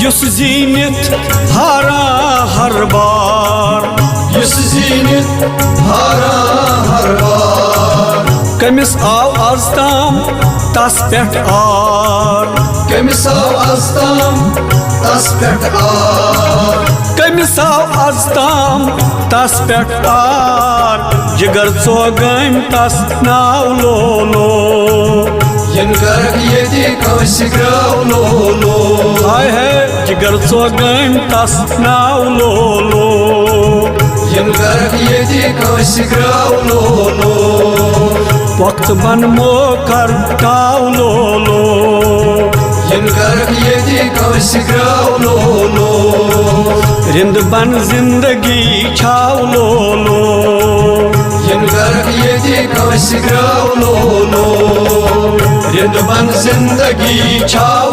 use जीनित हारा हर बार use जीनित हारा हर बार कमिस आव आज ताम तस पेठ आर कमिस आव आज ताम तस पेठ आर कमिस आव आज ताम तस पेठ आर जिगर चोगम तस नाव लोलो यनगर येति कौसि ग्राव लोलो हाय है जिगर चोगम तस नाव लोलो यनगर येति कौसि ग्राव लोलो वक्त बन मोकर टाव लोलो यनगर येति कौसि ग्राव लोलो रिंद बन जिंदगी छाव लोलो यनगर येति कौसि ग्राव लोलो रिंद बन जिंदगी छाव